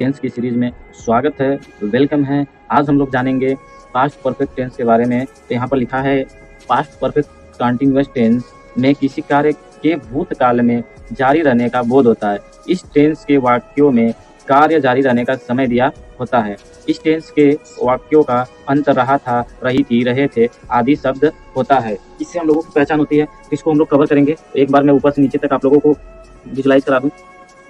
Tense की series में स्वागत है, वेलकम है। आज हम लोग जानेंगे पास्ट परफेक्ट टेंस के बारे में। तो यहाँ पर लिखा है पास्ट परफेक्ट कंटिन्यूअस टेंस में किसी कार्य के भूतकाल में जारी रहने का बोध होता है। इस टेंस के वाक्यों में कार्य जारी रहने का समय दिया होता है। इस टेंस के वाक्यों का अंत रहा था, रही थी, रहे थे आदि शब्द होता है। इससे हम लोगों की पहचान होती है। इसको हम लोग कवर करेंगे। एक बार मैं ऊपर से नीचे तक आप लोगों को विजुलाइज करा दूं।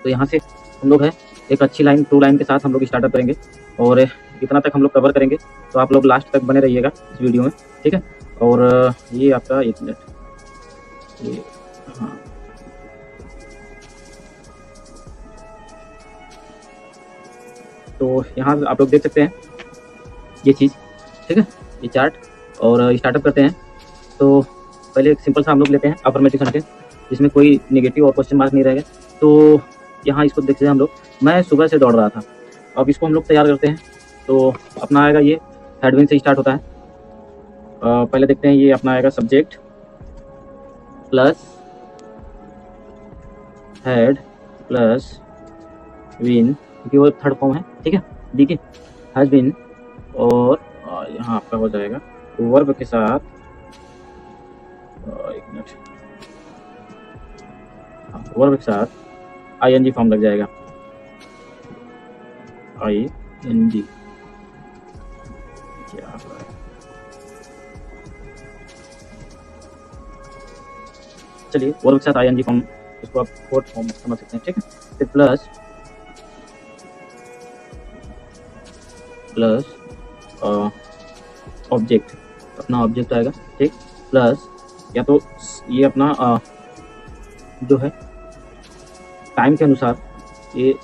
तो यहाँ से हम लोग है एक अच्छी लाइन, 2 लाइन के साथ हम लोग स्टार्टअप करेंगे और इतना तक हम लोग कवर करेंगे। तो आप लोग लास्ट तक बने रहिएगा इस वीडियो में, ठीक है। और ये आपका 1 मिनट, ये हाँ, तो यहाँ आप लोग देख सकते हैं ये चीज़, ठीक है, ये चार्ट। और स्टार्टअप करते हैं। तो पहले एक सिंपल सा हम लोग लेते हैं अफर्मेटिव सेंटेंस, जिसमें कोई नेगेटिव और क्वेश्चन मार्क नहीं रहेगा। तो यहाँ इसको देखते हैं हम लोग, मैं सुबह से दौड़ रहा था। अब इसको हम लोग तैयार करते हैं। तो अपना आएगा ये हेडविन से स्टार्ट होता है। पहले देखते हैं, ये अपना आएगा subject plus head plus win, क्योंकि वो थर्ड फॉर्म है, ठीक है, डी के हैज बिन। और यहाँ आपका हो जाएगा वर्ब के साथ, एक मिनट, वर्ब के साथ आईएनजी फॉर्म लग जाएगा, आईएनजी। क्या चलिए, वर्ब के साथ आईएनजी फॉर्म, इसको आप फोर्थ फॉर्म समझ सकते हैं, ठीक है। फिर प्लस ऑब्जेक्ट, अपना ऑब्जेक्ट आएगा, ठीक। प्लस या तो ये अपना जो है टाइम के अनुसार ये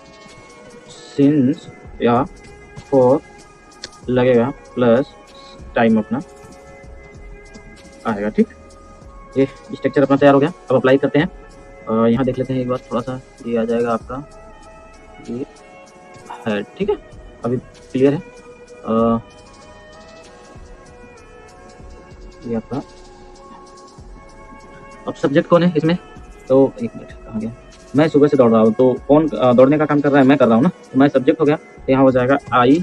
सिंस या फॉर लगेगा, प्लस टाइम अपना आएगा, ठीक। ये स्ट्रक्चर अपना तैयार हो गया। अब अप्लाई करते हैं। यहाँ देख लेते हैं एक बार थोड़ा सा, ये आ जाएगा आपका ये है, ठीक है, अभी क्लियर है। ये आपका अब सब्जेक्ट कौन है इसमें, तो एक मिनट, कहाँ गया, मैं सुबह से दौड़ रहा हूँ। तो कौन दौड़ने का काम कर रहा है, मैं कर रहा हूँ ना, तो मैं सब्जेक्ट हो गया। तो यहाँ हो जाएगा आई,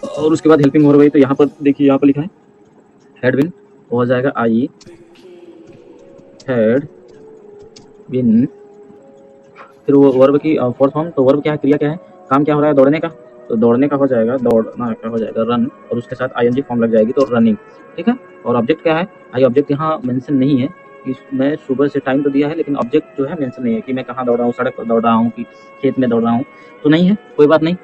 और उसके बाद हेल्पिंग हो गई। तो यहाँ पर देखिए, यहाँ पर लिखा है हेड विन, हो जाएगा आई हेड विन। फिर वो वर्ब की फोर्थ फॉर्म, तो वर्ब क्या है, क्रिया क्या है, काम क्या हो रहा है, दौड़ने का। तो दौड़ने का हो जाएगा, दौड़ना का हो जाएगा रन, और उसके साथ आईएनजी फॉर्म लग जाएगी, तो रनिंग, ठीक है। और ऑब्जेक्ट क्या है, आई ऑब्जेक्ट यहाँ मेंशन नहीं है, मैं सुबह से टाइम तो दिया है, लेकिन ऑब्जेक्ट जो है मेंशन नहीं है कि मैं कहाँ दौड़ रहा हूँ, सड़क पर दौड़ रहा हूँ कि खेत में दौड़ रहा हूँ, तो नहीं है, कोई बात नहीं।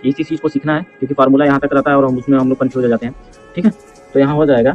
इसी चीज़ को सीखना है, क्योंकि फार्मूला यहाँ तक रहता है और उसमें हम लोग कंफ्यूज हो जाते हैं, ठीक है। तो यहाँ हो जाएगा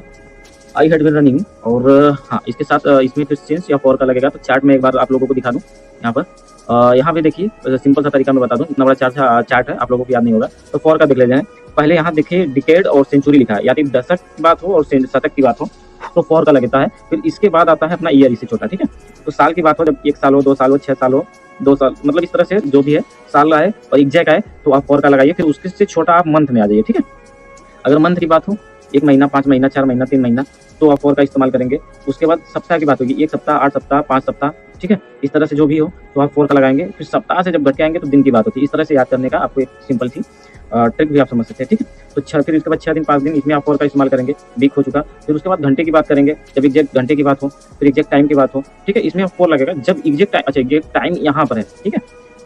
आई हैड बिन रनिंग, और हाँ, इसके साथ इसमें फिर सिंस या फॉर का लगेगा। तो चार्ट में एक बार आप लोगों को दिखा दूँ यहाँ पर। यहाँ पे देखिए, सिंपल सा तरीका मैं बता दूं, इतना बड़ा चार्ट है, आप लोगों को याद नहीं होगा। तो फॉर का देख लेते हैं। पहले यहाँ देखिए डिकेड और सेंचुरी लिखा है, यानी दशक की बात हो और शतक की बात हो तो फॉर का लगता है। फिर इसके बाद आता है अपना ईयर, इससे छोटा, ठीक है। तो साल की बात हो, जब 1 साल हो, 2 साल हो, 6 साल हो, 2 साल, मतलब इस तरह से जो भी है साल आए और एग्जैक्ट आए, तो आप फॉर का लगाइए। फिर उसके से छोटा आप मंथ में आ जाइए, ठीक है। अगर मंथ की बात हो, 1 महीना, 5 महीना, 4 महीना, 3 महीना, तो आप फॉर का इस्तेमाल करेंगे। उसके बाद सप्ताह की बात होगी, 1 सप्ताह, 8 सप्ताह, 5 सप्ताह, ठीक है। इस तरह से जो भी हो तो आप फॉर का लगाएंगे। फिर सप्ताह से जब घट के आएंगे तो दिन की बात होती है। इस तरह से याद करने का आपको एक सिंपल सी ट्रिक भी आप समझ सकते हैं, ठीक है। तो फिर इसके बाद 6 दिन, 5 दिन, इसमें आप फॉर का इस्तेमाल करेंगे, वीक हो चुका। फिर उसके बाद घंटे की बात करेंगे, जब एग्जैक्ट घंटे की बात हो, फिर एग्जैक्ट टाइम की बात हो, ठीक है, इसमें फॉर लगेगा। जब एग्जैक्ट टाइम, अच्छा एग्जैक्ट टाइम यहाँ पर है, ठीक है,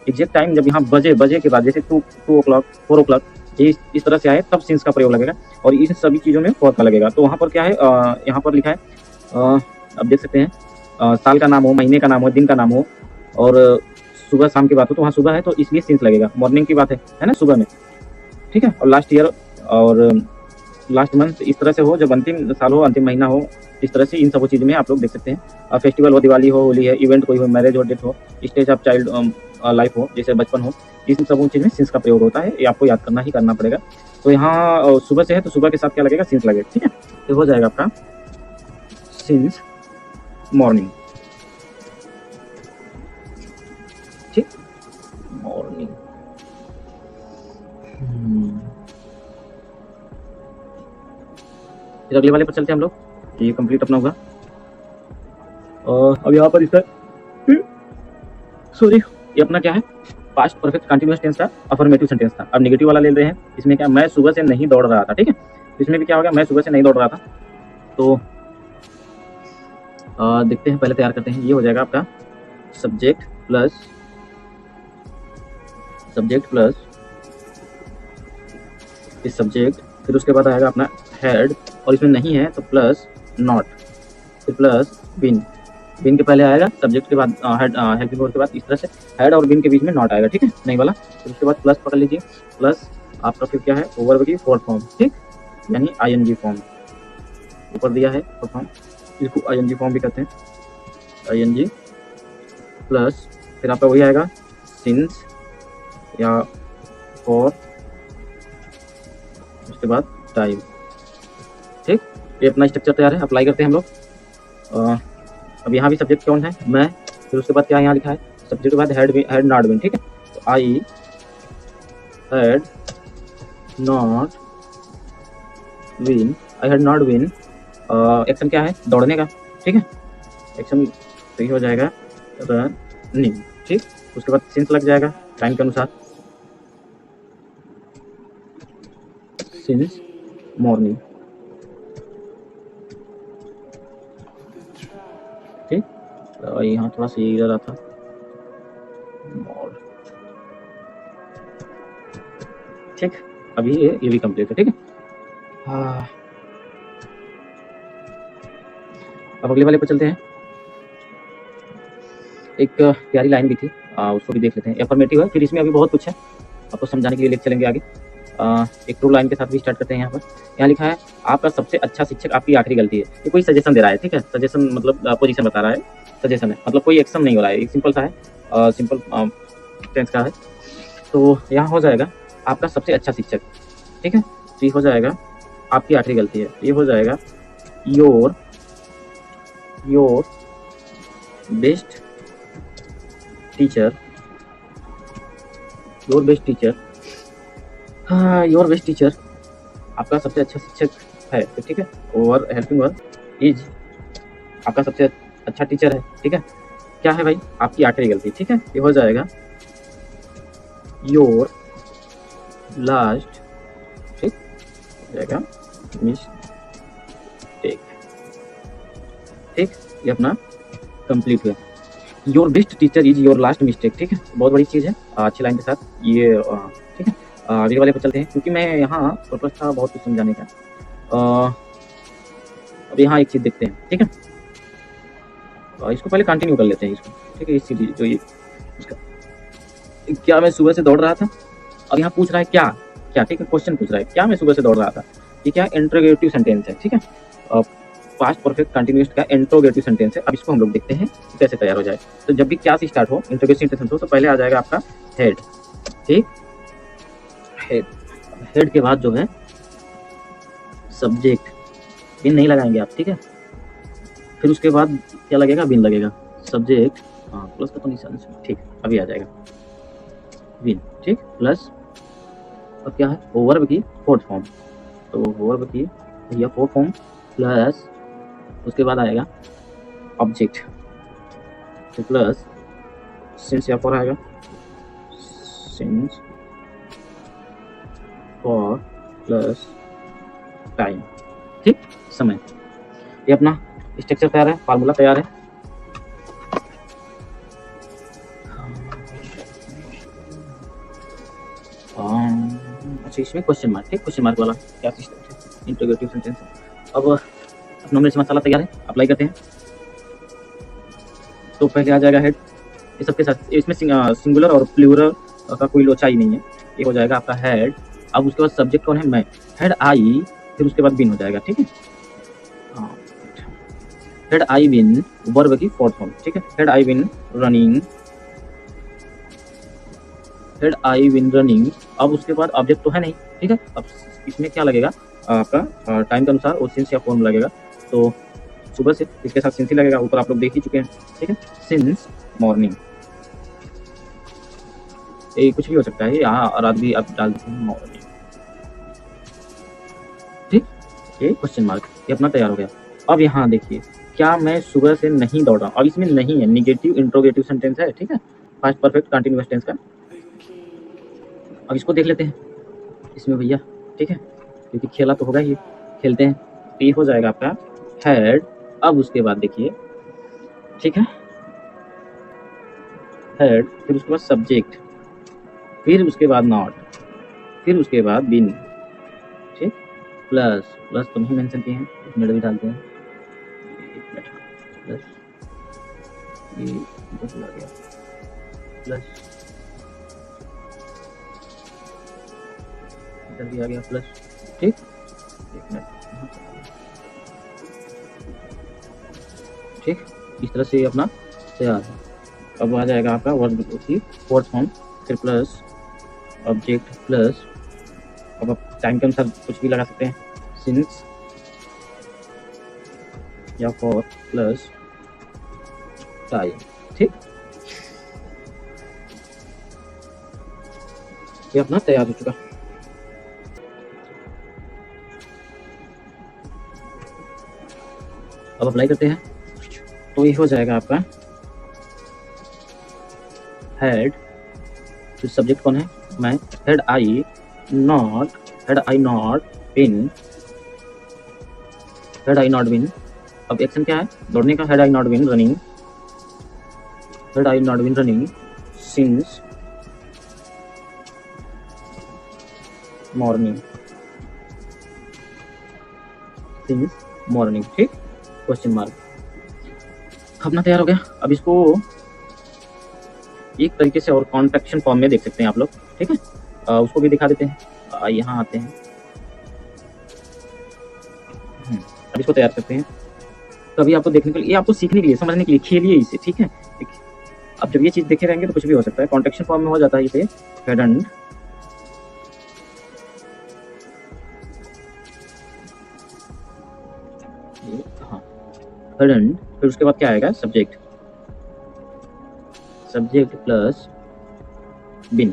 एग्जैक्ट टाइम जब यहाँ बजे के बाद, जैसे 2 o'clock, 4 o'clock, ये इस तरह से आए, तब सिंस का प्रयोग लगेगा, और इन सभी चीज़ों में फॉर का लगेगा। तो वहाँ पर क्या है, यहाँ पर लिखा है, अब देख सकते हैं, साल का नाम हो, महीने का नाम हो, दिन का नाम हो, और सुबह शाम की बात हो, तो वहाँ सुबह है तो इसलिए सिंस लगेगा। मॉर्निंग की बात है ना, सुबह में, ठीक है। और लास्ट ईयर और लास्ट मंथ, इस तरह से हो, जब अंतिम साल हो, अंतिम महीना हो, इस तरह से इन सब चीज़ में आप लोग देख सकते हैं। फेस्टिवल हो, दिवाली हो, होली है, इवेंट कोई हो, मैरिज हो, डेथ हो, स्टेज ऑफ चाइल्ड लाइफ हो, जैसे बचपन हो, इन सब चीज़ में सिंस का प्रयोग होता है। ये आपको याद करना ही करना पड़ेगा। तो यहाँ सुबह से है तो सुबह के साथ क्या लगेगा, सिंस लगेगा, ठीक है। तो हो जाएगा आपका सिंस मॉर्निंग, ठीक, मॉर्निंग। फिर अगले वाले पर चलते हैं हम लोग, ये कंप्लीट अपना होगा। और अब यहाँ पर इसका सॉरी, ये अपना क्या है, पास्ट परफेक्ट कंटिन्यूअस टेंस का अफर्मेटिव सेंटेंस था। अब नेगेटिव वाला ले रहे हैं। इसमें क्या, मैं सुबह से नहीं दौड़ रहा था, ठीक है। इसमें भी क्या हो गया, मैं सुबह से नहीं दौड़ रहा था। तो देखते हैं, पहले तैयार करते हैं। ये हो जाएगा आपका सब्जेक्ट प्लस इस सब्जेक्ट, फिर उसके बाद आएगा अपना हेड, और इसमें नहीं है तो प्लस नॉट, फिर प्लस बिन। बिन के पहले आएगा सब्जेक्ट के बाद हेड, हेल्पिंग वर्ब के बाद इस तरह से हेड और बिन के बीच में नॉट आएगा, ठीक है, नहीं वाला। फिर उसके बाद प्लस पकड़ लीजिए, प्लस आपका फिर क्या है, वर्ब की फोर्थ फॉर्म, ठीक, यानी आईएनजी फॉर्म ऊपर दिया है फोर्थ फॉर्म, इसको आईएनजी फॉर्म भी कहते हैं, आईएनजी प्लस फिर आपका वही आएगा सिंस या फॉर, उसके बाद टाइम, ठीक। ये अपना स्ट्रक्चर तैयार है, अप्लाई करते हैं हम लोग। अब यहाँ भी सब्जेक्ट कौन है, मैं, फिर उसके बाद क्या यहाँ लिखा है, सब्जेक्ट के बाद हेड नॉट बिन, ठीक है। तो I had not been, I had not been, action क्या है, दौड़ने का, ठीक है, एक्शन सही हो जाएगा रनिंग, ठीक। उसके बाद सिंस लग जाएगा टाइम के अनुसार, सिंस मॉर्निंग, ठीक। यहाँ थोड़ा सा एरर रहा था, ठीक। अभी ये भी कंप्लीट है, ठीक है। हाँ, अब अगले वाले पर चलते हैं। एक प्यारी लाइन भी थी, उसको भी देख लेते हैं। एफर्मेटिव है, फिर इसमें अभी बहुत कुछ है, आपको समझाने के लिए लेके चलेंगे आगे। एक ट्रू लाइन के साथ भी स्टार्ट करते हैं। यहाँ पर यहाँ लिखा है, आपका सबसे अच्छा शिक्षक आपकी आखिरी गलती है। ये कोई सजेशन दे रहा है, ठीक है, सजेशन मतलब पोजीशन बता रहा है, सजेशन है, मतलब कोई एक्शन नहीं हो रहा है, एक सिंपल सा है, सिंपल टेंस का है। तो यहाँ हो जाएगा आपका सबसे अच्छा शिक्षक, ठीक है। तो ये हो जाएगा आपकी आखिरी गलती है, ये हो जाएगा your best teacher, your best teacher, हाँ, योर बेस्ट टीचर आपका सबसे अच्छा शिक्षक है, तो ठीक है। और हेल्पिंग वर्ब इज आपका सबसे अच्छा टीचर है, ठीक है। क्या है भाई, आपकी आखिरी गलती, ठीक है। ये हो जाएगा योर लास्ट, ठीक हो जाएगा मिस्टेक, ठीक। ये अपना कंप्लीट हुआ। Your best teacher is your last mistake, ठीक है, बहुत बड़ी चीज़ है, अच्छी लाइन के साथ ये, ठीक है। अगले वाले पर चलते हैं, क्योंकि मैं यहाँ पर्पस था बहुत कुछ समझाने का। अब यहाँ एक चीज़ देखते हैं, ठीक है। इसको पहले कंटिन्यू कर लेते हैं इसको, ठीक है। इस चीज़ जो ये इसका, क्या मैं सुबह से दौड़ रहा था, अब यहाँ पूछ रहा है क्या क्या, ठीक है, क्वेश्चन पूछ रहा है क्या मैं सुबह से दौड़ रहा था। ये क्या इंट्रोगेटिव सेंटेंस है, ठीक है, पास्ट परफेक्ट कंटिन्यूअस का इंट्रोगेटिव सेंटेंस है। अब इसको हम लोग देखते हैं कैसे तैयार हो जाए। तो जब भी क्या से स्टार्ट हो, इंट्रोगेटिव सेंटेंस हो, तो पहले आ जाएगा आपका हेड, ठीक, हेड के बाद जो है सब्जेक्ट, बिन नहीं लगाएंगे आप, ठीक है। फिर उसके बाद क्या लगेगा, बिन लगेगा, सब्जेक्ट, हाँ, प्लस का तो निशान, ठीक, अभी आ जाएगा बिन, ठीक, प्लस अब क्या है, वर्ब की फोर्थ फॉर्म, तो वर्ब की या फोर्थ फॉर्म प्लस उसके बाद आएगा ऑब्जेक्ट, तो प्लस सिंस या फॉर आएगा, सिंस फॉर प्लस टाइम, ठीक, समय। ये अपना स्ट्रक्चर तैयार है, फार्मूला तैयार है। अच्छा, इसमें क्वेश्चन मार्क, ठीक, क्वेश्चन मार्क वाला क्या सिस्टम है, इंट्रोगेटिव सेंटेंस है। अब अपना मिर्च मसाला तैयार है, अप्लाई करते हैं। तो पहले आ जाएगा हेड, ये सबके साथ, इसमें सिंगुलर और प्लूरल का कोई लोचा ही नहीं है। ये हो जाएगा आपका हेड, अब उसके बाद सब्जेक्ट कौन है, मैं, हेड आई, फिर उसके बाद बिन हो जाएगा, ठीक है। हेड आई बिन वर्ब की फोर्थ फॉर्म, ठीक है, head I been running, head I been running. अब उसके बाद ऑब्जेक्ट तो है नहीं, ठीक है। अब इसमें क्या लगेगा आपका टाइम के अनुसार, और सिंस या फॉर्म लगेगा, तो सुबह से इसके साथ सिंस ही लगेगा, ऊपर आप लोग देख ही चुके हैं, ठीक है, सिंस मॉर्निंग। ये कुछ भी हो सकता है, यहाँ रात भी आप डाल देते हैं, मॉर्निंग, ठीक। ये क्वेश्चन मार्क, ये अपना तैयार हो गया। अब यहाँ देखिए, क्या मैं सुबह से नहीं दौड़ा, अब इसमें नहीं है, निगेटिव इंट्रोगेटिव सेंटेंस है, ठीक है, पास्ट परफेक्ट कंटिन्यूअस टेंस का। अब इसको देख लेते हैं इसमें भैया, ठीक है, क्योंकि खेला तो होगा ही, खेलते हैं। तो ये हो जाएगा आपका हेड। अब उसके बाद देखिए, ठीक है, हेड, फिर उसके बाद सब्जेक्ट, फिर उसके बाद नॉट, फिर उसके बाद बिन, ठीक, प्लस प्लस तो नहीं मेंशन किए हैं, एक मिनट भी डालते हैं, एक मिनट, प्लस ये बस लग गया, प्लस इधर भी आ गया प्लस, ठीक, एक मिनट, ठीक, इस तरह से ये अपना तैयार है। अब आ जाएगा आपका वर्ब की फोर्थ फॉर्म, फिर प्लस ऑब्जेक्ट प्लस, अब आप टाइम के अनुसार कुछ भी लगा सकते हैं, सिंस या फॉर प्लस टाइम, ठीक, ये अपना तैयार हो चुका। अब अप्लाई करते हैं, तो ये हो जाएगा आपका हेड, फिर सब्जेक्ट कौन है, मैं, head I not been, head I not been. अब एक्शन क्या है, दौड़ने का, head I not been running, head I not been running since morning, since morning, ठीक, क्वेश्चन मार्क। अपना तैयार हो गया। अब इसको एक तरीके से और कॉन्ट्रैक्शन फॉर्म में देख सकते हैं आप लोग, ठीक है, उसको भी दिखा देते हैं। यहाँ आते हैं, अब इसको तैयार करते हैं। तो अभी आपको देखने के लिए, ये आपको सीखने के लिए, समझने के लिए, खेलिए इसे, ठीक है। अब जब ये चीज देखे रहेंगे तो कुछ भी हो सकता है। कॉन्ट्रैक्शन फॉर्म में हो जाता है इसे हेड एंड, हाँ, हेड एंड, फिर उसके बाद क्या आएगा, सब्जेक्ट, सब्जेक्ट प्लस बिन,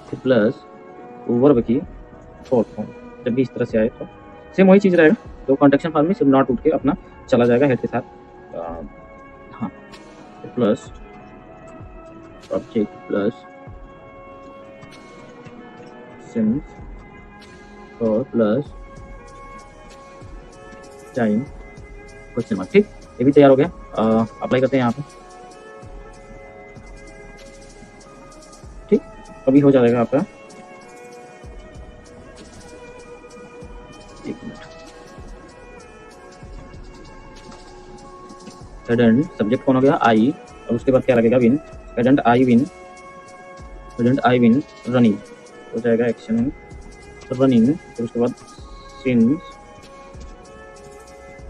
फिर प्लस वर्ब की फोर्थ फॉर्म। जब भी इस तरह से आए तो सेम वही चीज रहेगा, तो कॉन्ट्रैक्शन फॉर्म में सिर्फ नॉट उठ के अपना चला जाएगा हेड के साथ। हाँ, प्लस ऑब्जेक्ट प्लस सिंस और प्लस टाइम क्वेश्चन मार्क, ठीक, ये भी तैयार हो गया। अप्लाई करते हैं यहाँ पे, ठीक, अभी हो जाएगा आपका, एक मिनट, हेड एंड सब्जेक्ट कौन हो गया, आई, और उसके बाद क्या लगेगा, win, head and I win, head and I win running हो जाएगा, एक्शन रनिंग, फिर उसके बाद सिंस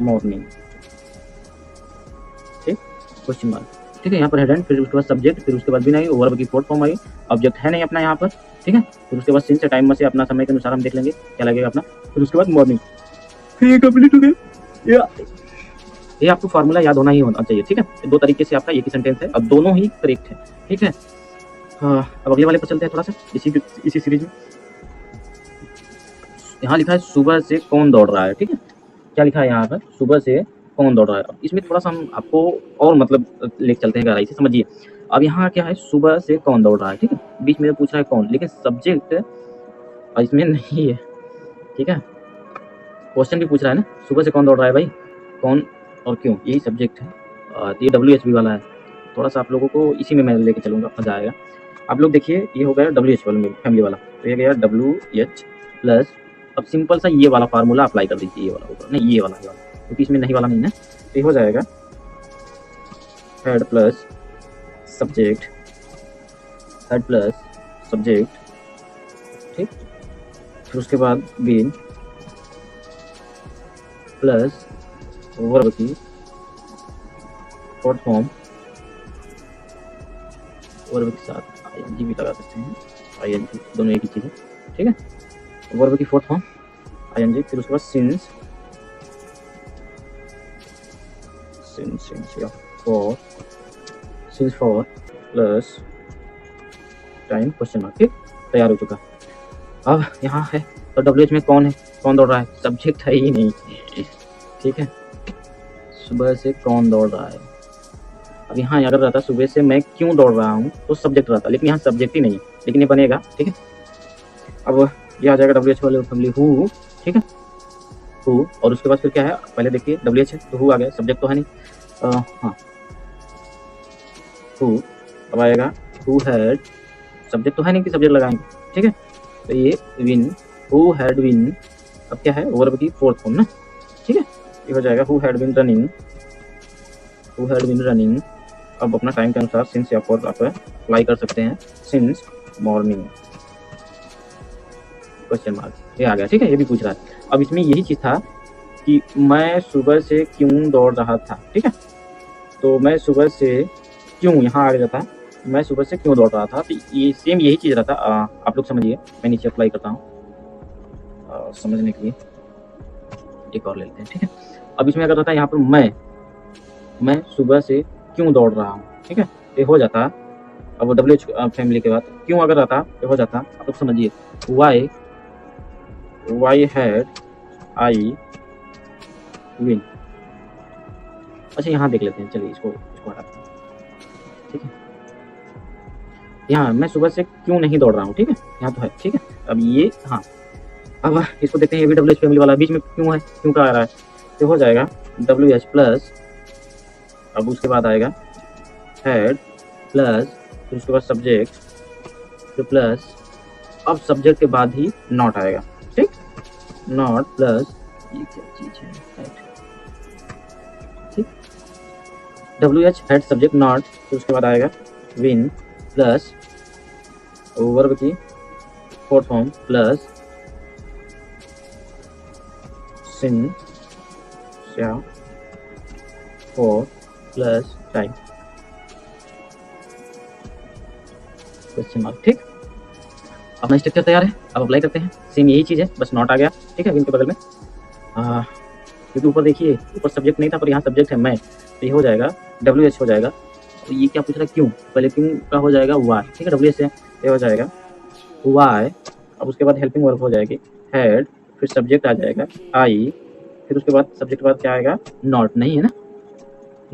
मॉर्निंग, ठीक, क्वेश्चन मार्क, ठीक है। यहाँ पर हेड एंड, फिर उसके बाद सब्जेक्ट, फिर उसके बाद भी नहीं, वर्ब की फोर्थ फॉर्म आई, ऑब्जेक्ट है नहीं अपना यहाँ पर, ठीक है, फिर उसके बाद सिंस से टाइम में से अपना समय के अनुसार हम देख लेंगे क्या लगेगा अपना, फिर उसके बाद मॉर्निंग, फिर ये कंप्लीट हो गया। ये आपको फार्मूला याद होना ही होना चाहिए, ठीक है। दो तरीके से आपका एक ही सेंटेंस है, अब दोनों ही करेक्ट है, ठीक है। अब अगले वाले पर चलते हैं थोड़ा सा इसी सीरीज में। यहाँ लिखा है सुबह से कौन दौड़ रहा है, ठीक है, क्या लिखा है यहाँ पर, सुबह से कौन दौड़ रहा है। अब इसमें थोड़ा सा हम आपको और मतलब लेके चलते हैं, गहराई से समझिए। अब यहाँ क्या है, सुबह से कौन दौड़ रहा है, ठीक है, बीच में पूछ रहा है कौन, लेकिन सब्जेक्ट इसमें नहीं है, ठीक है, क्वेश्चन भी पूछ रहा है ना, सुबह से कौन दौड़ रहा है भाई, कौन और क्यों, यही सब्जेक्ट है। ये WHB वाला है, थोड़ा सा आप लोगों को इसी में मैं लेके चलूँगा, मजा आएगा। आप लोग देखिए, ये हो गया WH वाला में फैमिली वाला, तो ये गया WH प्लस, अब सिंपल सा ये वाला फार्मूला अप्लाई कर दीजिए, ये वाला ऊपर नहीं, ये वाला क्योंकि इसमें नहीं वाला नहीं है, तो ये हो जाएगा head plus subject, head plus subject, ठीक, फिर उसके बाद बीन प्लस वर्ब की फोर्थ फॉर्म, वर्ब के साथ ING भी लगा सकते हैं, ING दोनों एक ही चीज़ है, ठीक है, वर्ब की फोर्थ फॉर्म ING, फिर उसके बाद since for plus time question mark, ठीक, तैयार हो चुका। अब यहाँ है तो WH में कौन है, कौन दौड़ रहा है, सब्जेक्ट है ही नहीं, ठीक है, सुबह से कौन दौड़ रहा है, अब यहाँ अगर रहता सुबह से मैं क्यों दौड़ रहा हूँ तो सब्जेक्ट रहता, लेकिन यहाँ सब्जेक्ट ही नहीं है, लेकिन ये बनेगा। ठीक है, अब ये आ जाएगा डब्ल्यू एच वाले फैमिली हु। ठीक है, हु, और उसके बाद फिर क्या है, पहले देखिए डब्ल्यू एच है तो हु आ गया, सब्जेक्ट तो है नहीं। हाँ, हु, अब आएगा हु हैड, सब्जेक्ट तो है नहीं कि सब्जेक्ट लगाएंगे। ठीक है, तो ये विन, हु हैड विन, अब क्या है वर्ब की फोर्थ फॉर्म ना। ठीक है, ये हो जाएगा who had win running, who had win running. अब अपना टाइम के अनुसार सिंस या फॉर आप अप्लाई कर सकते हैं, सिंस मॉर्निंग क्वेश्चन मार्क, ये आ गया। ठीक है, ये भी पूछ रहा है। अब इसमें यही चीज था कि मैं सुबह से क्यों दौड़ रहा था। ठीक है, तो मैं सुबह से क्यों यहाँ आ गया था, मैं सुबह से क्यों दौड़ रहा था, तो ये सेम यही चीज रहता। आप लोग समझिए, मैं नीचे अप्लाई करता हूँ समझने के लिए, एक और ले लेते हैं। ठीक है, अब इसमें अगर रहता है यहाँ पर मैं सुबह से क्यों दौड़ रहा हूँ। ठीक है, ये हो जाता। अब डब्ल्यू एच फैमिली के बाद क्यों अगर रहता ये हो जाता, आप लोग समझिए, वाई हैड आई विन। अच्छा यहाँ देख लेते हैं, चलिए इसको हटाते हैं। ठीक है, यहाँ मैं सुबह से क्यों नहीं दौड़ रहा हूँ। ठीक है, यहाँ तो है। ठीक है, अब ये हाँ, अब इसको देखते हैं, ये भी डब्ल्यू एच फैमिली वाला, बीच में क्यों है, क्यों का आ रहा है, तो हो जाएगा डब्ल्यू एच प्लस, अब उसके बाद आएगा हैड प्लस, फिर उसके बाद सब्जेक्ट, फिर प्लस, अब सब्जेक्ट के बाद ही नॉट आएगा। ठीक, नॉट प्लस, ये क्या चीज है, ठीक, W H had subject not, फिर उसके बाद आएगा विन प्लस वर्ब की फोर्थ फॉर्म प्लस सिंस या for plus time question mark. ठीक, अपना स्ट्रक्चर तैयार है, अब अप्लाई करते हैं। सेम यही चीज है, बस नॉट आ गया। ठीक है, विन के बगल में, क्योंकि ऊपर देखिए, ऊपर सब्जेक्ट नहीं था पर यहाँ सब्जेक्ट है मैं, तो ये हो जाएगा डब्ल्यू एच हो जाएगा। तो ये क्या पूछ रहा है, क्यों, पहले क्यों का हो जाएगा वाई। ठीक है, डब्ल्यू एच से ये हो जाएगा वाई, अब उसके बाद हेल्पिंग वर्ब हो जाएगी हैड, फिर सब्जेक्ट आ जाएगा आई, फिर उसके बाद सब्जेक्ट के बाद क्या आएगा, नॉट, नहीं है ना,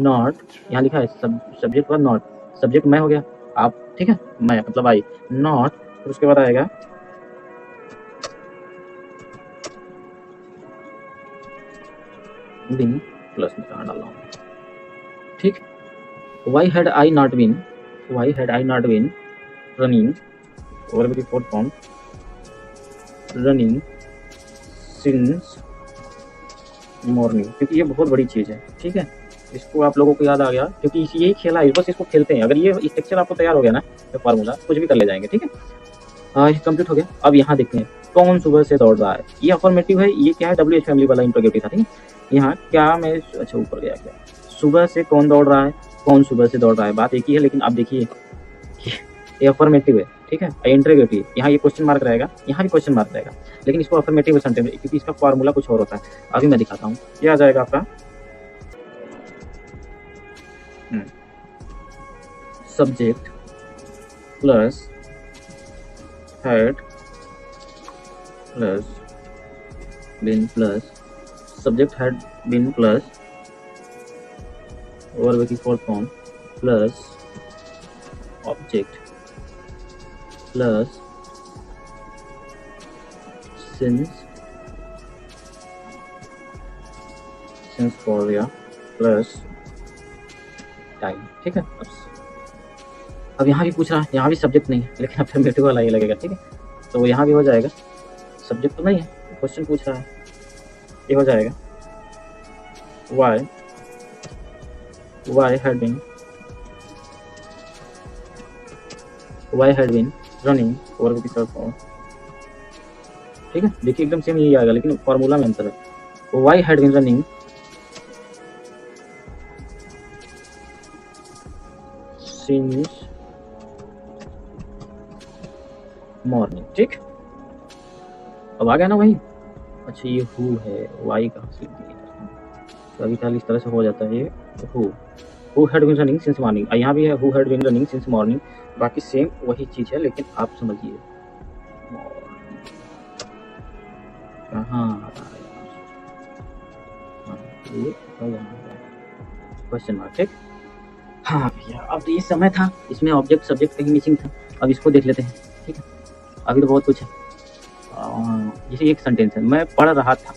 नॉट यहाँ लिखा है सब्जेक्ट के बाद नॉट, सब्जेक्ट मैं हो गया आप। ठीक है, मैं मतलब आई, नॉट, फिर उसके बाद आएगा विन प्लस में कहाँ डाल रहा हूँ। ठीक, why had I not win, why had I not win running, verb की fourth form running since morning, क्योंकि ये बहुत बड़ी चीज है। ठीक है, इसको आप लोगों को याद आ गया, क्योंकि यही खेला है, बस इसको खेलते हैं। अगर ये स्ट्रक्चर आपको तैयार हो गया ना, तो फार्मूला कुछ भी कर ले जाएंगे। ठीक है, ये कंप्लीट हो गया। अब यहाँ देखते हैं कौन सुबह से दौड़ रहा है, ये अफर्मेटिव है, ये क्या है, डब्ल्यू एच फैमिली वाला इंट्रोगेटिव था। ठीक है, यहाँ क्या मैं, अच्छा ऊपर गया क्या, सुबह से कौन दौड़ रहा है, कौन सुबह से दौड़ रहा है, बात एक ही है, लेकिन आप देखिए ये अफर्मेटिव है। ठीक है, इंट्रोगेटिव, यहाँ ये क्वेश्चन मार्क रहेगा, यहाँ भी क्वेश्चन मार्क रहेगा, लेकिन इसको अफर्मेटिव सेंटेंस, क्योंकि इसका फार्मूला कुछ और होता है। अभी मैं दिखाता हूँ, ये आ जाएगा आपका subject plus had plus been plus subject had been plus verb की fourth form plus object plus since for या प्लस टाइम। ठीक है, अब यहाँ भी पूछ रहा है, यहाँ भी सब्जेक्ट नहीं है, लेकिन अफर्मेटिव वाला ही लगेगा। ठीक है, तो यहाँ भी हो जाएगा, सब्जेक्ट तो नहीं है, क्वेश्चन पूछ रहा है, ये हो जाएगा why had been running verb की थर्ड फॉर्म। ठीक है, देखिए एकदम सेम यही आएगा, लेकिन फॉर्मूला में अंतर है। Why had been running since morning. ठीक, अब आ गया ना वही। अच्छा, ये हु है, वाई कहाँ से दिया, कभी कभी इस तरह से हो जाता है। ये who had been running since morning, यहाँ भी है who had been running since morning, बाकी सेम वही चीज है, लेकिन आप समझिए कहाँ आ रहा है, ये क्वेश्चन मार्क। ठीक, हाँ भैया, अब ये समय था, इसमें ऑब्जेक्ट सब्जेक्ट कहीं मिसिंग था। अब इसको देख लेते हैं, ठीक है। अभी तो बहुत कुछ है। जैसे एक सेंटेंस है, मैं पढ़ रहा था।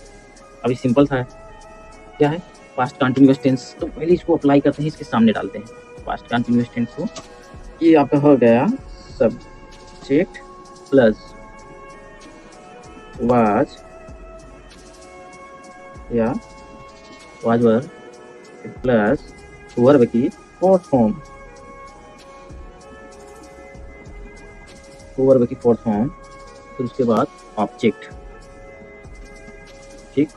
अभी सिंपल सा है, क्या है, पास्ट कंटिन्यूअस टेंस। तो पहले इसको अप्लाई करते हैं, इसके सामने डालते हैं पास्ट कंटिन्यूअस टेंस को। ये आपका हो गया सब्जेक्ट प्लस वाज या वाज वर प्लस वर्ब की फोर्थ फॉर्म, वर्ब की फोर्थ फॉर्म, फिर उसके बाद ऑब्जेक्ट। ठीक,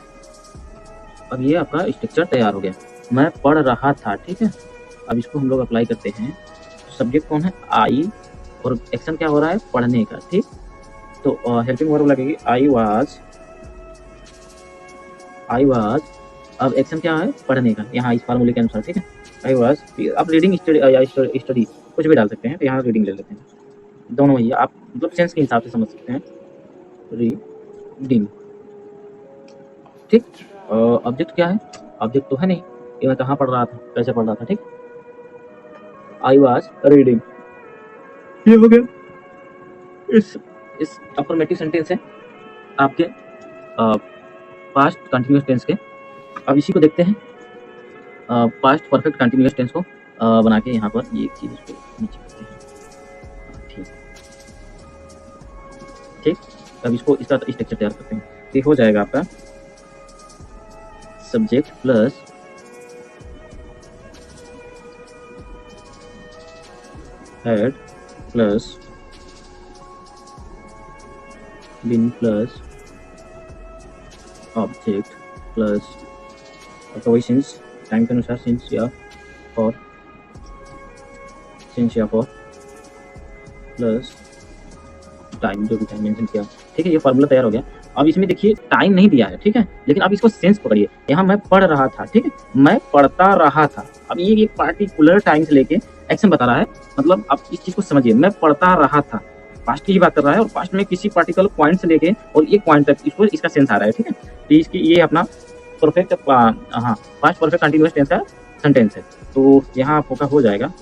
अब ये आपका स्ट्रक्चर तैयार हो गया। मैं पढ़ रहा था, ठीक है। अब इसको हम लोग अप्लाई करते हैं। सब्जेक्ट कौन है, आई, और एक्शन क्या हो रहा है, पढ़ने का। ठीक, तो हेल्पिंग वर्ब लगेगी आई वाज। अब एक्शन क्या है, पढ़ने का, यहाँ इस फार्मूले के अनुसार। ठीक है, आई वाज, आप रीडिंग स्टडी या स्टडी कुछ भी डाल सकते हैं। तो यहाँ रीडिंग ले लेते हैं, दोनों ही आप मतलब सेंस के हिसाब से समझ सकते हैं। रीडिंग, ठीक। ऑब्जेक्ट क्या है, ऑब्जेक्ट तो है नहीं, ये मैं कहाँ पढ़ रहा था, कैसे पढ़ रहा था। ठीक, आई वाज रीडिंग, ये हो गया। इस अफर्मेटिव सेंटेंस है आपके पास्ट कंटिन्यूअस टेंस के। अब इसी को देखते हैं, पास्ट परफेक्ट कंटिन्यूअस टेंस को बना के यहाँ पर ये एक चीज इसको नीचे करते हैं। ठीक, ठीक। अब इसको इसका स्ट्रक्चर तैयार करते हैं। ये हो जाएगा आपका सब्जेक्ट प्लस हेड प्लस बिन प्लस ऑब्जेक्ट प्लस आपका वही सिंस, टाइम के अनुसार सिंस या फॉर, सिंस या फॉर प्लस टाइम, जो भी टाइम मेंशन किया। ठीक है, ये फार्मूला तैयार हो गया। अब इसमें देखिए टाइम नहीं दिया है, ठीक है, लेकिन अब इसको सेंस पकड़िए। यहाँ मैं पढ़ रहा था, ठीक है, मैं पढ़ता रहा था। अब ये एक पार्टिकुलर टाइम से लेके एक्शन बता रहा है, मतलब आप इस चीज को समझिए। मैं पढ़ता रहा था, पास्ट की ही बात कर रहा है, और पास्ट में किसी पार्टिकुलर पॉइंट से लेके और एक पॉइंट तक इसको इसका सेंस आ रहा है। ठीक है, तो इसकी ये अपना परफेक्ट, हाँ, पास्ट परफेक्ट कंटिन्यूअस टेंस का सेंटेंस है। तो यहाँ आपका हो जाएगा,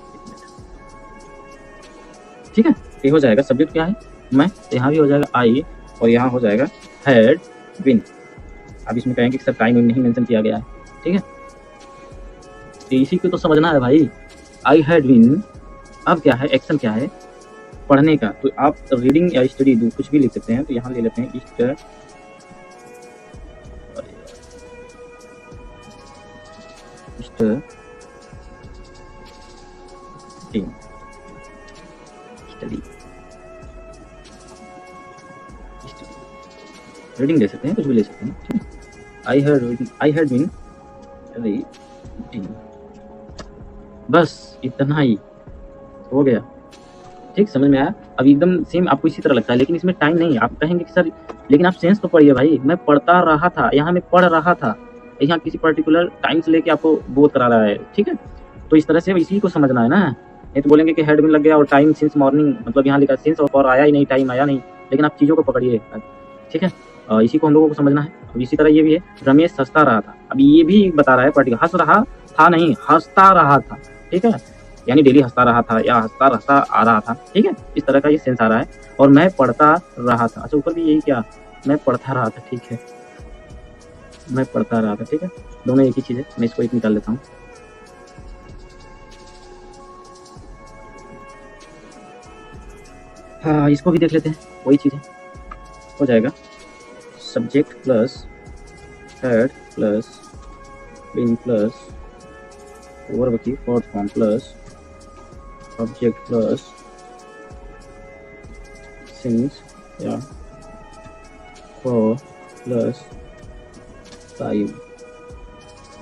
ठीक है, ये हो जाएगा सब्जेक्ट क्या है, मैं, यहाँ भी हो जाएगा आई, और यहाँ हो जाएगा हैड बिन। अब इसमें कहेंगे कि सर टाइम नहीं मेंशन किया गया है। ठीक है, तो इसी को तो समझना है भाई। आई हैड बिन, अब क्या है, एक्शन क्या है, पढ़ने का। तो आप रीडिंग या स्टडी कुछ भी लिख सकते हैं। तो यहाँ ले लेते हैं स्टडी, रीडिंग ले सकते हैं, कुछ भी ले सकते हैं। ठीक है, आई हैड बीन रीडिंग, बस इतना ही हो गया। ठीक, समझ में आया। अब एकदम सेम आपको इसी तरह लगता है, लेकिन इसमें टाइम नहीं है। आप कहेंगे कि सर लेकिन आप सेंस तो पढ़िए भाई, मैं पढ़ता रहा था, यहाँ मैं पढ़ रहा था, यहाँ किसी पर्टिकुलर टाइम से लेके आपको बोध करा रहा है। ठीक है, तो इस तरह से इसी को समझना है ना। नहीं तो बोलेंगे कि हेड में लग गया और टाइम सिंस मॉर्निंग, मतलब यहाँ लिखा सिंस और आया ही नहीं, टाइम आया नहीं। लेकिन आप चीज़ों को पकड़िए। ठीक है, इसी को हम लोगों को समझना है। अब इसी तरह ये भी है, रमेश हंसता रहा था। अब ये भी बता रहा है पर्टिकुलर, हंस रहा था नहीं, हंसता रहा था। ठीक है, यानी डेली हंसता रहा था या हंसता रहता आ रहा था। ठीक है, इस तरह का ये सेंस आ रहा है। और मैं पढ़ता रहा था, अच्छा ऊपर भी यही क्या, मैं पढ़ता रहा था। ठीक है, मैं पढ़ता रहा था। ठीक है, दोनों एक ही चीज़ है। मैं इसको एक निकाल लेता हूँ। हाँ, इसको भी देख लेते हैं, वही चीज़ है। हो जाएगा सब्जेक्ट प्लस हेड प्लस बिन प्लस वर्ब की fourth form plus object plus since या फॉर प्लस टाइम।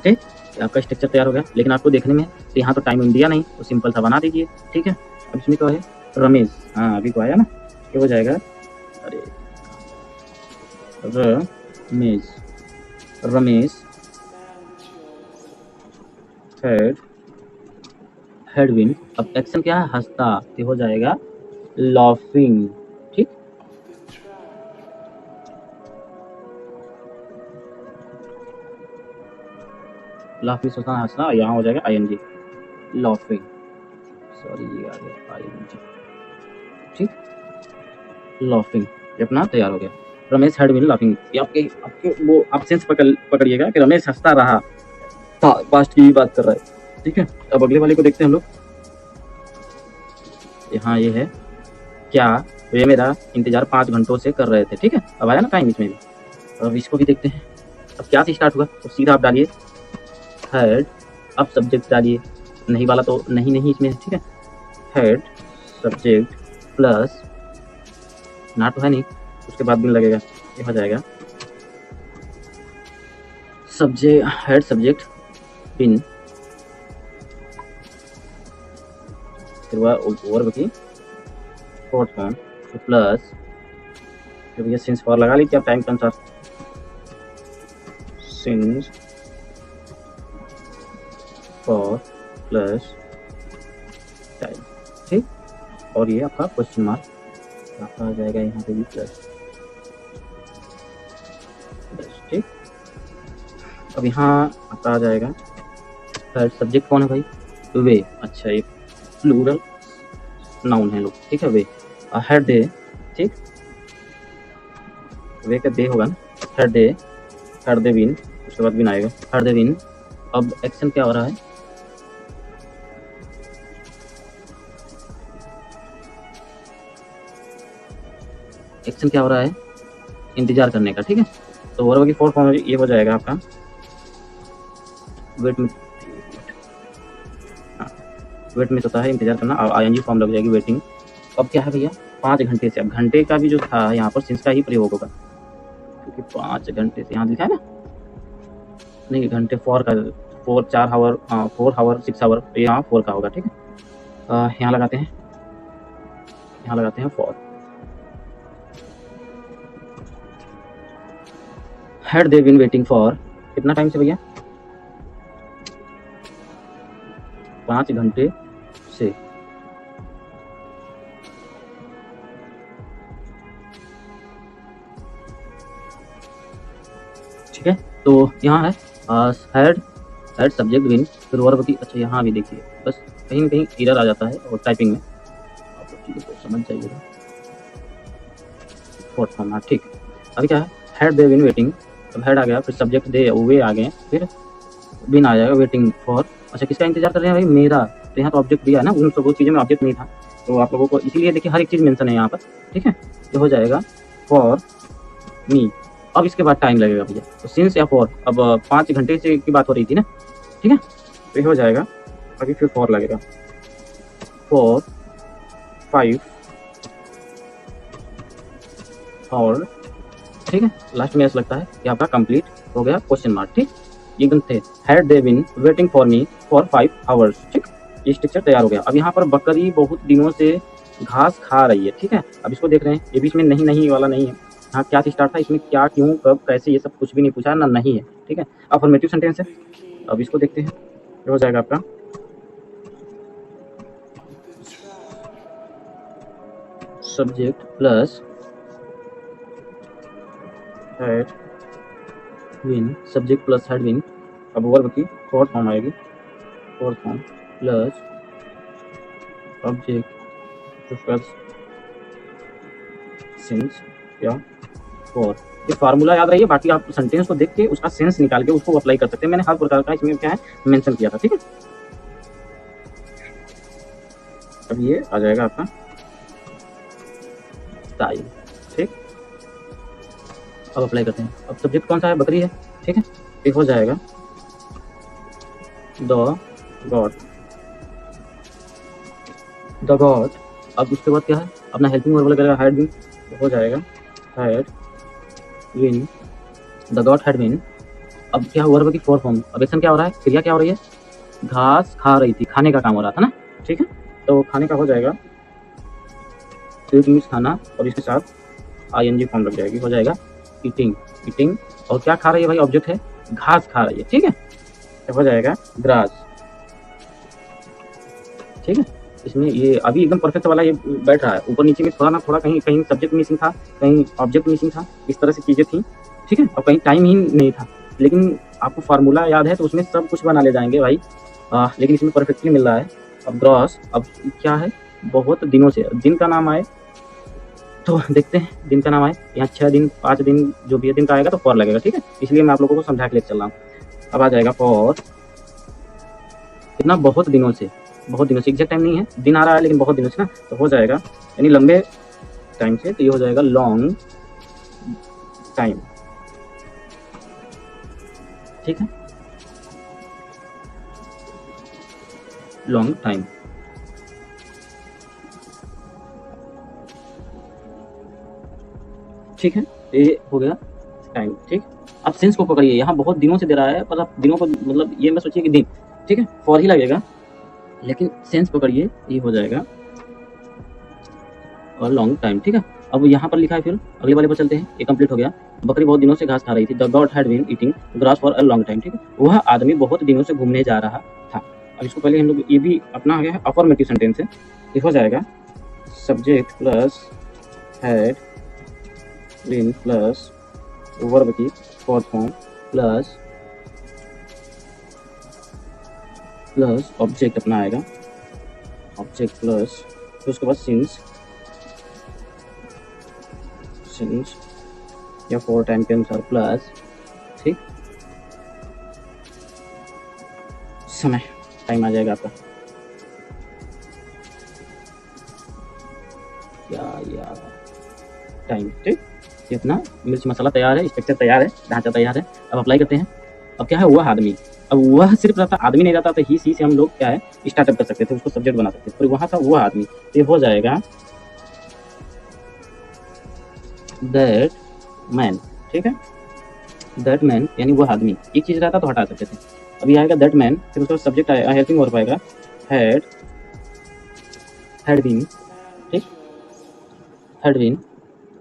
ठीक, आपका स्ट्रक्चर तैयार हो गया। लेकिन आपको देखने में तो यहाँ तो टाइम दिया नहीं, तो सिंपल सा बना दीजिए। ठीक है, अब इसमें क्या है, रमेश, हाँ अभी तो आया ना, ये हो जाएगा, अरे रमेश, रमेश हैड बीन। अब एक्शन क्या है, हंसता, ये हो जाएगा लाफिंग। ठीक, लाफिंग सोचना हंसना, यहाँ हो जाएगा आईएनजी, लाफिंग। सॉरी ये आ गया ING, ठीक। लाफिंग ये अपना तैयार हो गया। रमेश हैड बीन लाफिंग, ये आपके आपके वो आप सेंस पकड़िएगा कि रमेश हंसता रहा था, पास्ट की भी बात कर रहा है, ठीक है। अब अगले वाले को देखते हैं हम लोग। यहाँ ये है क्या, तो ये मेरा इंतजार 5 घंटों से कर रहे थे, ठीक है। अब आया ना टाइम इसमें भी। अब इसको भी देखते हैं। अब क्या से स्टार्ट हुआ, तो सीधा आप डालिए हैड, अब सब्जेक्ट डालिए, नहीं वाला तो नहीं नहीं इसमें, ठीक है। हैड सब्जेक्ट प्लस ना तो है नहीं, उसके बाद भी लगेगा, ये हो जाएगा सब्जेक्ट, हेड सब्जेक्ट बिन, फिर वर्ब की शॉर्ट फॉर्म प्लस, फिर ये सिंस फॉर लगा लीजिए आप टाइम के अनुसार, सिंस फॉर प्लस टाइम, ठीक। और ये आपका क्वेश्चन मार्क आपका आ जाएगा यहाँ पे भी प्लस, ठीक। अब यहाँ आपका आ जाएगा सब्जेक्ट कौन है भाई, वे, अच्छा ये प्लूरल नाउन है लोग, ठीक है। वे हेड दे, ठीक, वे का दे होगा ना, हेड दे विन, उसके बाद विन आएगा, हेड दे विन। अब एक्शन क्या हो रहा है, एक्शन क्या हो रहा है, इंतजार करने का, ठीक है। तो वर्ब की फोर्थ फॉर्म ये हो जाएगा आपका वेट में, वेट में होता है इंतजार करना, और ING फॉर्म लग जाएगी वेटिंग। अब क्या है भैया 5 घंटे से, अब घंटे का भी जो था यहाँ पर सिंस का ही प्रयोग होगा, क्योंकि 5 घंटे से यहाँ लिखा है ना, नहीं घंटे 4 का, 4 आवर 4 आवर 6 आवर, यहाँ 4 का होगा, ठीक है। यहाँ लगाते हैं, यहाँ लगाते हैं 4। Had they been waiting for, कितना टाइम से भैया, 5 घंटे से, ठीक है। तो यहाँ है हैड सब्जेक्ट बिन, फिर वर्ब की, अच्छा यहाँ भी देखिए बस कहीं ना कहीं एरर आ जाता है और टाइपिंग में, आप चीज़ों को समझ जाइएगा। फोर्थ फॉर्म, हाँ ठीक। अभी क्या है, हैड दे बिन वेटिंग, अब हेड आ गया, फिर सब्जेक्ट दे वे आ गए, फिर बिन आ जाएगा वेटिंग फॉर, अच्छा किसका इंतजार कर रहे हैं भाई, मेरा। तो यहाँ तो ऑब्जेक्ट दिया है ना, उन सब चीज़ों में ऑब्जेक्ट नहीं था, तो आप लोगों को इसीलिए देखिए हर एक चीज़ मेंशन है यहाँ पर, ठीक है। तो हो जाएगा फॉर मी, अब इसके बाद टाइम लगेगा भैया, तो सिंस या फॉर, अब 5 घंटे से की बात हो रही थी ना, ठीक है। तो ये हो जाएगा, अभी फिर फॉर लगेगा, फॉर 5 और, ठीक है। लास्ट में ऐसा लगता है कि आपका कंप्लीट हो गया क्वेश्चन मार्क, ठीक। ये गन थे, had they been waiting for me for 5 hours, ठीक। ये स्ट्रक्चर तैयार हो गया। अब यहाँ पर बकरी बहुत दिनों से घास खा रही है, ठीक है। अब इसको देख रहे हैं, ये बीच में नहीं नहीं वाला नहीं है, यहाँ क्या स्टार्ट था, इसमें क्या क्यों कब कैसे ये सब कुछ भी नहीं पूछा ना, नहीं है, ठीक है। अफर्मेटिव सेंटेंस है। अब इसको देखते हैं, ये हो जाएगा आपका subject plus had been, subject plus had been, अब वर्ब की फोर्थ फॉर्म आएगी, fourth form plus object plus since या फॉर। ये फार्मूला याद रहिए, बाकी आप सेंटेंस को देख के उसका सेंस निकाल के उसको अप्लाई कर सकते हैं। मैंने हर प्रकार का इसमें क्या है मेंशन किया था, ठीक है। अब ये आ जाएगा आपका स्टाइल, ठीक। अब अप्लाई करते हैं। अब सब्जेक्ट कौन सा है, बकरी है, ठीक है। ये हो जाएगा द गॉड, अब उसके बाद क्या है अपना हेल्पिंग वर्ब लगेगा हैड बीन, तो हो जाएगा had been, the god had been. अब क्या वर्ब की फोर्थ फॉर्म, अब एक्शन क्या हो रहा है, क्रिया क्या हो रही है, घास खा रही थी, खाने का काम हो रहा था ना, ठीक है। तो खाने का हो जाएगा मीन्स खाना, और इसके साथ ING फॉर्म लग जाएगी, हो जाएगा ईटिंग, ईटिंग। और क्या खा रही है भाई, ऑब्जेक्ट है, घास खा रही है, ठीक है। तो हो जाएगा ग्रास, ठीक है। इसमें ये अभी एकदम परफेक्ट वाला ये बैठ रहा है, ऊपर नीचे में थोड़ा ना थोड़ा कहीं कहीं सब्जेक्ट मिसिंग था, कहीं ऑब्जेक्ट मिसिंग था, इस तरह से चीज़ें थी, ठीक है। और कहीं टाइम ही नहीं था, लेकिन आपको फार्मूला याद है तो उसमें सब कुछ बना ले जाएंगे भाई, लेकिन इसमें परफेक्टली मिल रहा है। अब ग्रॉस, अब क्या है, बहुत दिनों से, दिन का नाम आए तो देखते हैं दिन का नाम आए, यहाँ 6 दिन 5 दिन जो भी है दिन का आएगा तो फॉर लगेगा, ठीक है, इसलिए मैं आप लोगों को समझा के लेकर चल रहा हूँ। अब आ जाएगा फॉर कितना, बहुत दिनों से, बहुत दिनों से, एग्जैक्ट टाइम नहीं है, दिन आ रहा है लेकिन बहुत दिनों से ना, तो हो जाएगा यानी लंबे टाइम से, तो ये हो जाएगा लॉन्ग टाइम, ठीक है, लॉन्ग टाइम, ठीक है, ये हो गया टाइम, ठीक। अब सेंस को पकड़िए, यहाँ बहुत दिनों से दे रहा है पर आप दिनों को मतलब ये मैं सोचिए कि दिन, ठीक है, फॉर ही लगेगा, लेकिन सेंस पकड़िए, ये हो जाएगा और लॉन्ग टाइम, ठीक है। अब यहाँ पर लिखा है, फिर अगले वाले पर चलते हैं, ये कंप्लीट हो गया। बकरी बहुत दिनों से घास खा रही थी, the goat had been eating grass for a long time, ठीक है, वह आदमी बहुत दिनों से घूमने जा रहा था। अब इसको पहले हम लोग, ये भी अपना आ गया है अफर्मेटिव सेंटेंस है, ये हो जाएगा subject plus had been plus verb की फोर्थ फॉर्म प्लस ऑब्जेक्ट अपना आएगा, ऑब्जेक्ट प्लस फिर उसके बाद सिंस या फोर टाइम के अनुसार प्लस, ठीक, समय, टाइम आ जाएगा आपका, क्या यार टाइम, ठीक। ये अपना मिर्च मसाला तैयार है, स्ट्रक्चर तैयार है, ढांचा तैयार है। अब अप्लाई करते हैं। अब क्या है, वह आदमी, अब वह सिर्फ रहता, आदमी नहीं रहता तो ही सी से हम लोग क्या है स्टार्टअप कर सकते थे, उसको सब्जेक्ट बना सकते थे, पर वहाँ था वह आदमी, तो ये हो जाएगा दैट मैन, ठीक है, दैट मैन यानी वह आदमी, एक चीज रहता तो हटा सकते थे। अभी आएगा दैट मैन, फिर उसका सब्जेक्ट आएगा, हेल्पिंग वर्ब आएगा हैड बीन, ठीक, हैड बीन।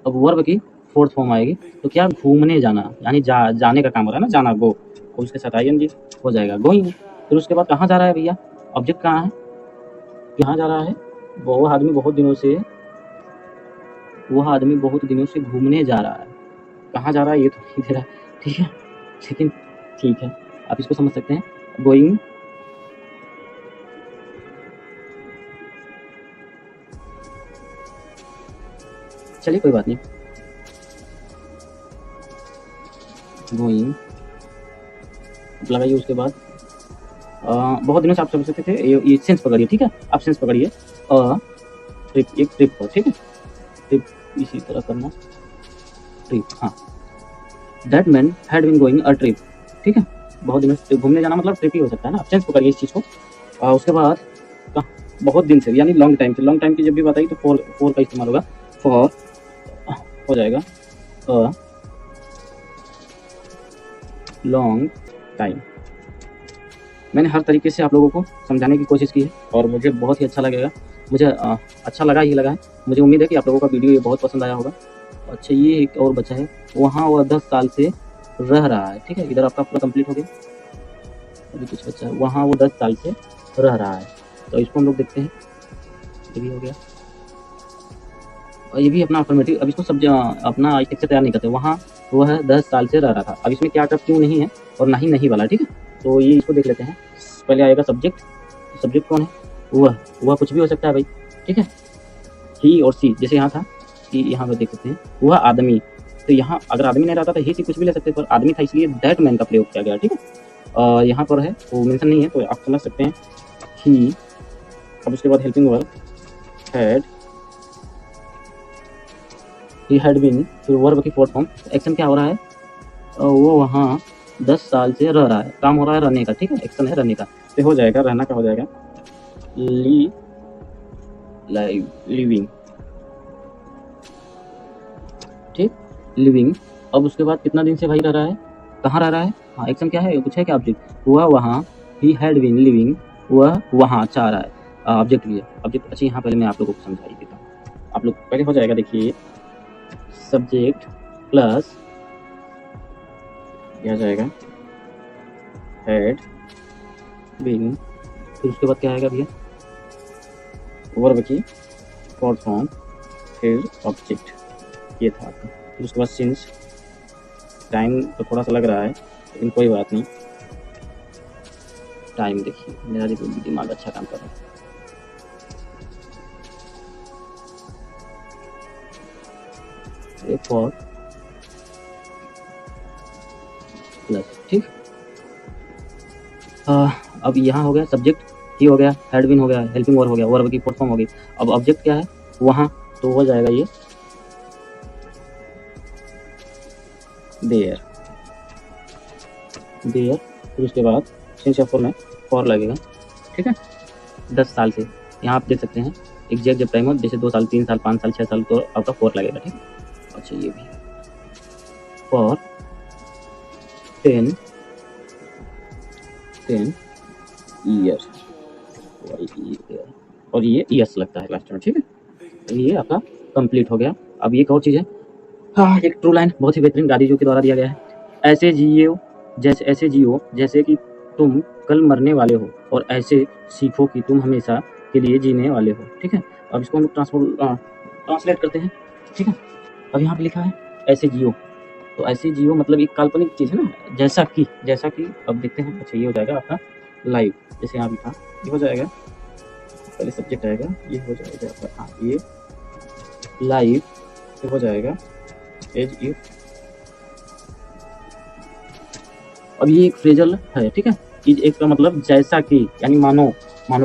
अब वर्ब की फोर्थ फॉर्म आएगी, तो क्या, घूमने जाना, यानी जाने का काम हो रहा है ना, जाना, गो, और उसके साथ आईएनजी हो जाएगा गोइंग। फिर उसके बाद कहाँ जा रहा है भैया, ऑब्जेक्ट कहाँ है, कहाँ जा रहा है, वो आदमी बहुत दिनों से, वह आदमी बहुत दिनों से घूमने जा रहा है, कहाँ जा रहा है ये तो नहीं दे रहा, ठीक है, लेकिन ठीक है, आप इसको समझ सकते हैं, गोइंग, चलिए कोई बात नहीं, गोइंग लगाइए। उसके बाद बहुत दिनों से आप समझ सकते थे, ये सेंस पकड़िए, ठीक है, आप सेंस पकड़िए, ट्रिप, एक ट्रिप हो, ठीक है, ट्रिप इसी तरह करना, ट्रिप, हाँ, that man had been going a trip, ठीक है, बहुत दिनों से घूमने जाना मतलब ट्रिप ही हो सकता है ना, आप सेंस पकड़िए इस चीज़ को। उसके बाद बहुत दिन से यानी लॉन्ग टाइम से, लॉन्ग टाइम की जब भी बताइए तो फोर का इस्तेमाल होगा, फॉर हो जाएगा लॉन्ग टाइम। मैंने हर तरीके से आप लोगों को समझाने की कोशिश की है और मुझे बहुत ही अच्छा लगेगा, मुझे अच्छा लगा ही लगा है, मुझे उम्मीद है कि आप लोगों का वीडियो ये बहुत पसंद आया होगा। अच्छा, ये एक और बचा है, वहाँ वह 10 साल से रह रहा है, ठीक है, इधर आपका पूरा कंप्लीट हो गया, अभी कुछ बचा है, वहाँ वो 10 साल से रह रहा है, तो इसको हम लोग देखते हैं, ये भी हो गया, और ये भी अपना अफर्मेटिव। अब इसको सब अपना स्ट्रक्चर तैयार नहीं करते, वहाँ वह 10 साल से रह रहा था, अब इसमें क्या कर क्यों नहीं है और ना ही वाला, ठीक है, तो ये इसको देख लेते हैं। पहले आएगा सब्जेक्ट, सब्जेक्ट कौन है, वह कुछ भी हो सकता है भाई, ठीक है, ही और सी, जैसे यहाँ था कि यहाँ पर देख सकते हैं वह आदमी, तो यहाँ अगर आदमी नहीं रहता तो ही सी कुछ भी ले सकते, पर आदमी था इसलिए दैट मैन का प्रयोग किया गया, ठीक है, यहाँ पर है वो मेंशन नहीं है तो आप समझ सकते हैं ही। अब उसके बाद हेल्पिंग वर्ब हैड बीन, फिर वर्ब की फोर्थ फॉर्म, एक्शन क्या हो रहा है, वो वहाँ 10 साल से रह रहा है, काम हो रहा है रहने का, ठीक है, एक्शन है रहने का, तो हो जाएगा रहना का हो जाएगा लिविंग, ठीक, लिविंग। अब उसके बाद कितना दिन से भाई रह रहा है, कहाँ रह रहा है, हाँ, एक्शन क्या है, कुछ है क्या ऑब्जेक्ट, वह वहाँ, ही हैड बीन लिविंग, वह वहाँ चाह रहा है, ऑब्जेक्ट भी है, ऑब्जेक्ट। अच्छा, यहाँ पहले मैं आप लोगों को समझाई देता हूँ, आप लोग पहले हो जाएगा, देखिए सब्जेक्ट प्लस यह जाएगा हैड बीन, फिर उसके बाद क्या आएगा भैया, वर्ब की फोर्थ फॉर्म, फिर ऑब्जेक्ट, ये था आपका, फिर उसके बाद सिंस, टाइम तो थोड़ा सा लग रहा है लेकिन कोई बात नहीं, टाइम देखिए मेरा दिमाग अच्छा काम कर रहा है, फॉर प्लस, ठीक। अब यहाँ हो गया सब्जेक्ट, ही हो गया, हैड बीन हो गया, हेल्पिंग वर्ब हो गया, वर्ब की फुल फॉर्म हो गई। अब ऑब्जेक्ट क्या है वहाँ, तो हो जाएगा ये देयर, देयर। फिर उसके बाद सिंस या फॉर में फॉर लगेगा, ठीक है। 10 साल से यहाँ आप देख सकते हैं एग्जैक्ट जब टाइम हो, जैसे 2 साल 3 साल 5 साल 6 साल, तो आपका फॉर लगेगा, ठीक है। अच्छा ये भी फॉर 10 ईयर, और ये ईयर्स लगता है लास्ट में, ठीक है। तो ये आपका कंप्लीट हो गया। अब ये एक और चीज़ है, हाँ, एक ट्रू लाइन बहुत ही बेहतरीन गांधी के द्वारा दिया गया है। ऐसे जियो जैसे कि तुम कल मरने वाले हो, और ऐसे सीखो कि तुम हमेशा के लिए जीने वाले हो, ठीक है। अब इसको हम ट्रांसलेट करते हैं, ठीक है। अब यहाँ पे लिखा है ऐसे जियो, तो ऐसे जियो मतलब एक काल्पनिक चीज़ है ना, जैसा कि अब देखते हैं। अच्छा ये हो जाएगा आपका लाइव, जैसे यहाँ भी था, ये हो जाएगा पहले सब्जेक्ट आएगा, ये हो जाएगा आपका, हाँ ये लाइव, ये हो जाएगा एज इफ। अब ये एक फ्रेजल है, ठीक है। इज एक का मतलब जैसा कि, यानी मानो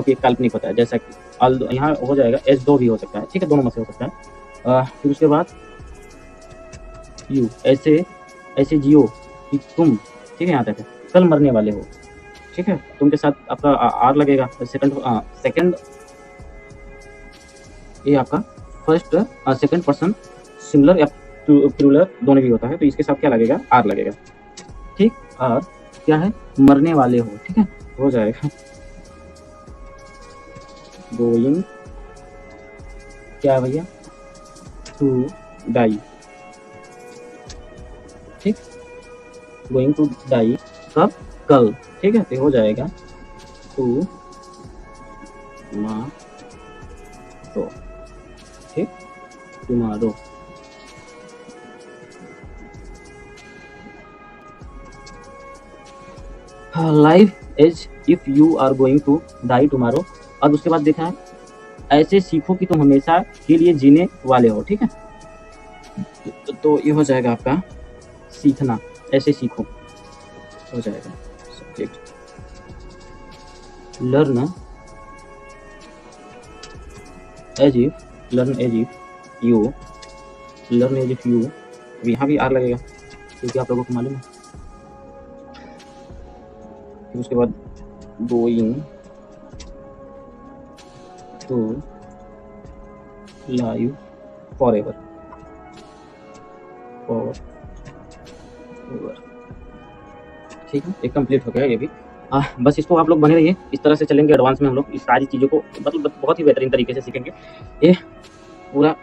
कि एक काल्पनिक होता है, जैसा कि। यहाँ हो जाएगा एज दो भी हो सकता है, ठीक है, दोनों में से हो सकता है। फिर उसके बाद यू, ऐसे जियो कि तुम, ठीक है, यहाँ तक है, कल मरने वाले हो, ठीक है। तुम के साथ आपका आर लगेगा, सेकंड ये आपका फर्स्ट सेकंड पर्सन सिंगुलर या प्लूरल दोनों भी होता है, तो इसके साथ क्या लगेगा, आर लगेगा, ठीक। और क्या है, मरने वाले हो, ठीक है, हो जाएगा गोइंग, क्या है भैया, टू डाई, ठीक, गोइंग टू डाई कब, कल, ठीक है। तो हो जाएगा टू टुमारो, ठीक, tomorrow. Life as if you are going to die tomorrow. अब उसके बाद देखा है ऐसे सीखो कि तुम हमेशा के लिए जीने वाले हो, ठीक है। तो ये हो जाएगा आपका सीखना, ऐसे सीखो हो जाएगा subject. Learn as if you, learn as if you, यहाँ भी आर लगेगा क्योंकि आप लोगों को मालूम है। फिर उसके बाद going to live forever, ठीक है। एक कंप्लीट हो गया ये भी। बस इसको आप लोग बने रहिए, इस तरह से चलेंगे एडवांस में हम लोग इस सारी चीज़ों को, मतलब बहुत ही बेहतरीन तरीके से सीखेंगे। ये पूरा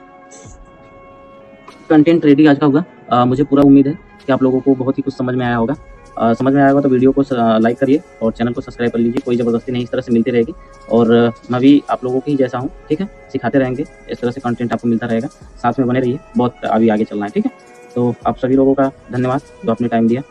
कंटेंट रेडी आज का होगा। मुझे पूरा उम्मीद है कि आप लोगों को बहुत ही कुछ समझ में आया होगा। समझ में आया होगा तो वीडियो को लाइक करिए और चैनल को सब्सक्राइब कर लीजिए। कोई ज़बरदस्ती नहीं, इस तरह से मिलती रहेगी, और मैं भी आप लोगों की जैसा हूँ, ठीक है। सिखाते रहेंगे, इस तरह से कंटेंट आपको मिलता रहेगा। साथ में बने रहिए, बहुत अभी आगे चलना है, ठीक है। तो आप सभी लोगों का धन्यवाद जो आपने टाइम दिया।